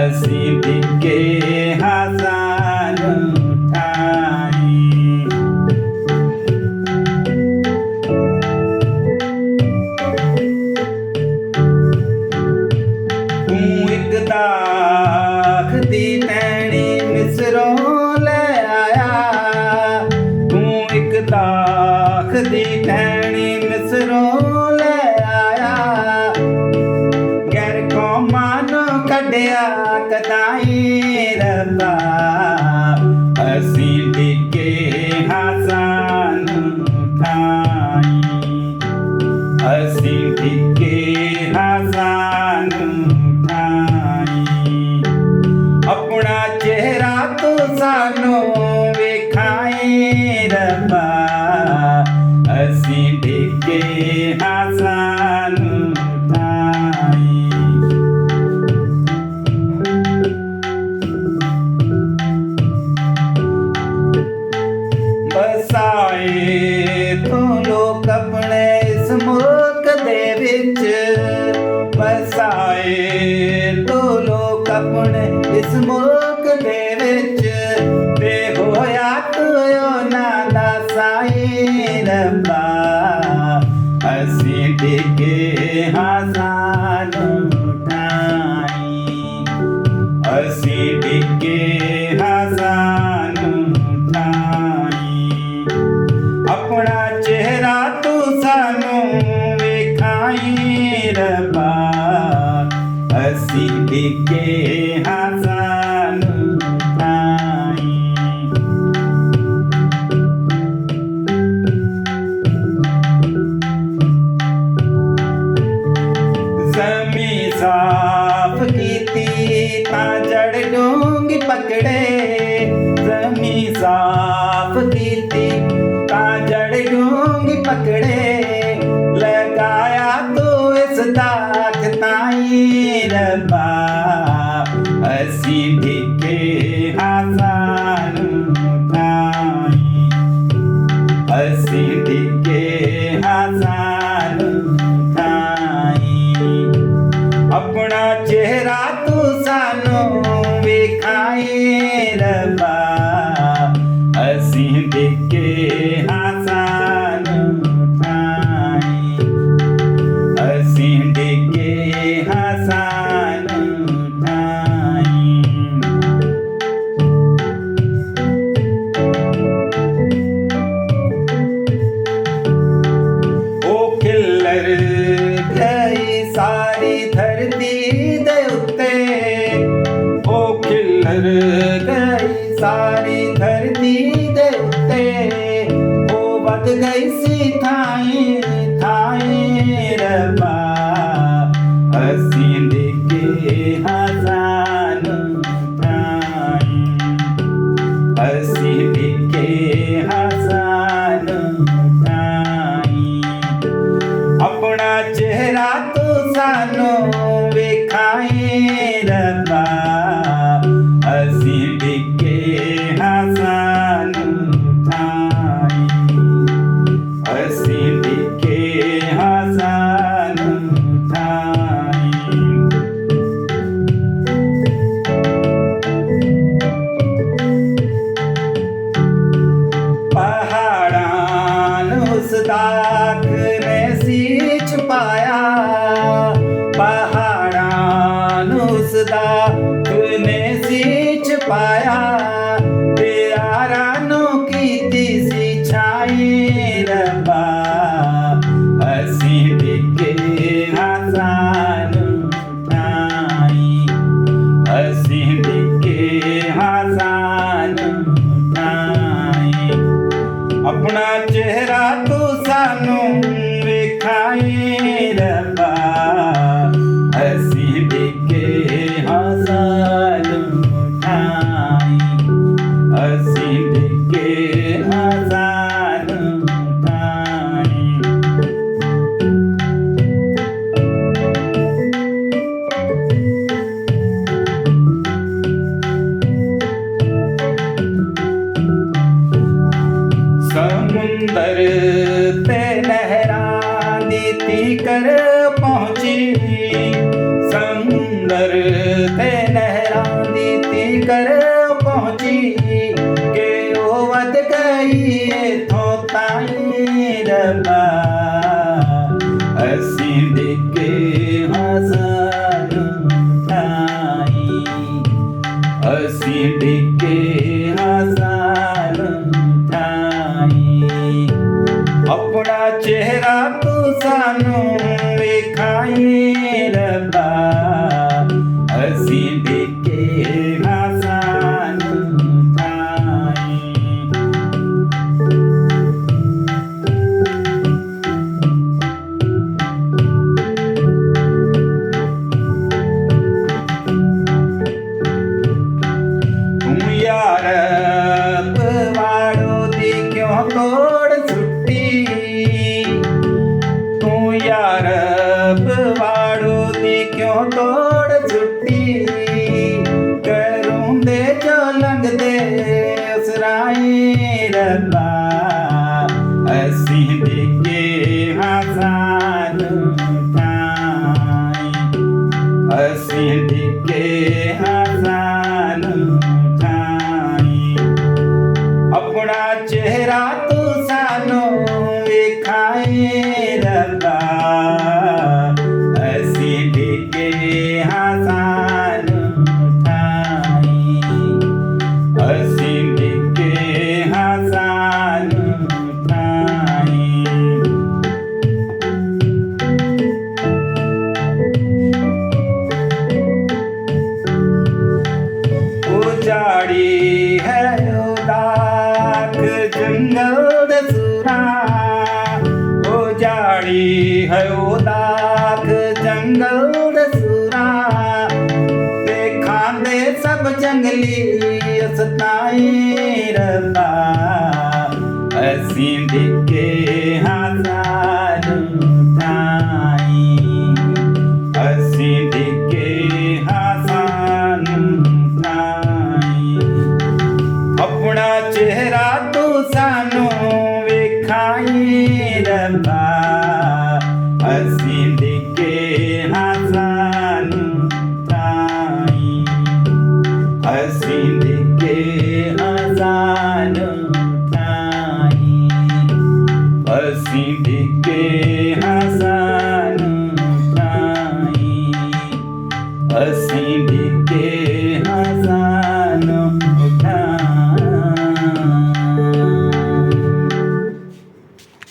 ਅਸੀਂ ਡਿੱਗੇ ਹਾਂ ਸਾਨੂੰ ਉਠਾਈ। ਤੂੰ ਇੱਕ ਦਾਖ ਦੀ ਟਹਿਣੀ ਮਿਸਰੋਂ ਲੈ ਆਇਆ। ਤੂੰ ਇੱਕ ਦਾਖ ਦੀ ਟਹਿਣੀ ਮਿਸਰੋਂ ਲੈ ਆਇਆ। ਗੈਰ ਕੌਮਾਂ ਨੂੰ ਕੱਢਿਆ ਕਦਾਈ ਰੱਬਾ। ਅਸੀਂ ਡਿੱਗੇ ਹਾਂ ਸਾਨੂੰ ਉਠਾਈ। ਅਸੀਂ ਡਿੱਗੇ ਹਾਂ ਸਾਨੂੰ ਉਠਾਈ। ਆਪਣਾ ਚਿਹਰਾ ਤੂੰ ਸਾਨੂੰ ਵਿਖਾਈ ਰੱਬਾ। ਅਸੀਂ ਡਿੱਗੇ ਹਾਂ ਸਾਨੂੰ ਉਠਾਈ। ਬਸਾਏ ਤੂੰ ਲੋਕ ਆਪਣੇ ਇਸ ਮੁਲਕ ਦੇ ਵਿੱਚ। ਬਸਾਏ ਤੂੰ ਲੋਕ ਆਪਣੇ ਇਸ ਮੁਲਕ ਦੇ ਵਿੱਚ। ਤੇ ਹੋਇਆ ਤੂੰ ਉਹਨਾਂ ਦਾ ਸਾਈ ਰੱਬਾ। ਅਸੀਂ ਡਿੱਗੇ ਹਾਂ ਸਾਨੂੰ ਉਠਾਈ। ਅਸੀਂ ਡਿੱਗੇ ਹਾਂ ਸਾਨੂੰ ਉਠਾਈ। ਆਪਣਾ ਚਿਹਰਾ ਤੂੰ ਸਾਨੂੰ ਵਿਖਾਈ ਰੱਬਾ। ਅਸੀਂ ਡਿੱਗੇ ਹਾਂ ਸਾਨੂੰ ਉਠਾਈ। ਜ਼ਮੀਂ ਸਾਫ਼ ਕੀਤੀ ਤਾਂ ਜੜ ਡੂੰਘੀ ਪਕੜੇ। ਜ਼ਮੀਂ ਸਾਫ਼ ਕੀਤੀ ਤਾਂ ਜੜ ਡੂੰਘੀ ਪਕੜੇ। ਲਗਾਇਆ ਤੂੰ ਇਸ ਦਾਗ ਤਾਈ ਰੱਬਾ। ਅਸੀਂ ਡਿੱਗੇ ਹਾਂ ਸਾਨੂੰ ਉਠਾਈ। ਅਸੀਂ ਡਿੱਗੇ ਹਾਂ ਸਾਨੂੰ ਉਠਾਈ। ਆਪਣਾ ਚਿਹਰਾ ਤੂੰ ਸਾਨੂੰ ਵਿਖਾਈ ਰੱਬਾ। ਅਸੀਂ ਡਿੱਗੇ ਹਾਂ ਸਾਨੂੰ ਉਠਾਈ। ਅਸੀਂ ਡਿੱਗੇ ਹਾਂ ਸਾਨੂੰ ਉਠਾਈ। ਉਹ ਖਿੱਲਰ ਗਈ ਸਾਰੀ ਧਰਤੀ ਦੇ ਉੱਤੇ। ਉਹ ਖਿੱਲਰ ਗਈ ਸਾਰੀ ਧਰਤੀ ਦੇ ਉੱਤੇ। ਉਹ ਵੱਧ ਗਈ ਸੀ ਥਾਈ ਥਾਈ ਰੱਬਾ। ਅਸੀਂ ਡਿੱਗੇ ਹਾਂ ਸਾਨੂੰ ਉਠਾਈ। ਅਸੀਂ ਡਿੱਗੇ ਹਾਂ ਸਾਨੂੰ ਉਠਾਈ। ਆਪਣਾ ਚਿਹਰਾ ਤੂੰ ਸਾਨੂੰ ਵਿਖਾਈ ਰੱਬਾ। ਅਸੀਂ ਡਿੱਗੇ ਹਾਂ ਸਾਨੂੰ ਉਠਾਈ। ਅਸੀਂ ਡਿੱਗੇ ਹਾਂ ਸਾਨੂੰ ਉਠਾਈ। ਪਹਾੜਾਂ ਨੂੰ ਉਸ ਦਾਗ ਨੇ ਸੀ ਛੁਪਾਇਆ। ਪਹਾੜਾਂ ਨੂੰ ਉਸ ਦਾਗ ਨੇ ਸੀ ਛੁਪਾਇਆ। ਪਿਆਰਾਂ ਨੂੰ ਕੀਤੀ ਸੀ ਛਾਈ ਰੱਬਾ। ਅਸੀਂ ਡਿੱਗੇ ਹਾਂ ਸਾਨੂੰ ਉਠਾਈ। ਅਸੀਂ ਡਿੱਗੇ ਹਾਂ ਸਾਨੂੰ ਉਠਾਈ। ਆਪਣਾ ਚਿਹਰਾ ਤੂੰ ਸਾਨੂੰ ਵਿਖਾਈ ਰੱਬਾ। ਅਸੀਂ ਡਿੱਗੇ ਹਾਂ ਸਾਨੂੰ ਉਠਾਈ। ਸਮੁੰਦਰ ਤੇ ਨਹਿਰਾਂ ਦੀ ਤੀਕਰ ਪਹੁੰਚੀ ਕਿ ਉਹ ਵੱਧ ਗਈ ਇਥੋਂ ਤਾਈਂ ਰੱਬਾ ਅਸੀਂ ਡਿੱਗੇ ਹਾਂ ਸਾਨੂੰ ਠਾਈ ਅਸੀਂ ਡਿੱਗੇ ਹਾਂ ਸਾਨੂੰ ਠਾਈ ਆਪਣਾ ਚਿਹਰਾ ਤੂੰ ਸਾਨੂੰ ਵਿਖਾਈ ਰੱਬਾ ਅਸੀਂ ਡਿੱਗੇ ਹਾਂ ਸਾਨੂੰ ਠਾਈ ਤੂੰ ਯਾਰ ਪਵਾੜੋ ਦੀ ਕਿਉਂ ਤੋੜ ਸੁੱਟੀ ਤੂੰ ਯਾਰ ਪਵਾੜੋ ਦੀ ਕਿਉਂ ਤੋੜ ਸੁੱਟੀ ਕਰੂੰਦੇ ਜੋ ਲੰਘਦੇ ਉਸ ਰਾਹੀਂ ਰੱਬਾ ਅਸੀਂ ਡਿੱਗੇ ਹਾਂ ਸਾਨੂੰ ਠਾਈ ਅਸੀਂ ਡਿੱਗੇ ਹਾਂ ਸਾਨੂੰ ਠਾਈ ਆਪਣਾ ਚਿਹਰਾ ਤੂੰ ਸਾਨੂੰ ਵਿਖਾਈ ਰੱਬਾ ਅਸੀਂ ਡਿੱਗੇ ਹਾਂ ਸਾਨੂੰ ਠਾਈ ਅਸੀਂ ਡਿੱਗੇ ਹਾਂ ਸਾਨੂੰ ਠਾਈ ਉਜਾੜੀ ਹੈ ਉਦਾਕ ਜੰਗਲ ਦੇ ਸੂਰਾਂ ਉਜਾੜੀ ਹੈ ਉਦਾਕ ਜੰਗਲ ਦੇ ਸੂਰਾਂ ਤੇ ਖਾਂਦੇ ਸਭ ਜੰਗਲੀ ਅਸਤਾਈ ਰੱਬਾ ਅਸੀਂ ਡਿੱਗੇ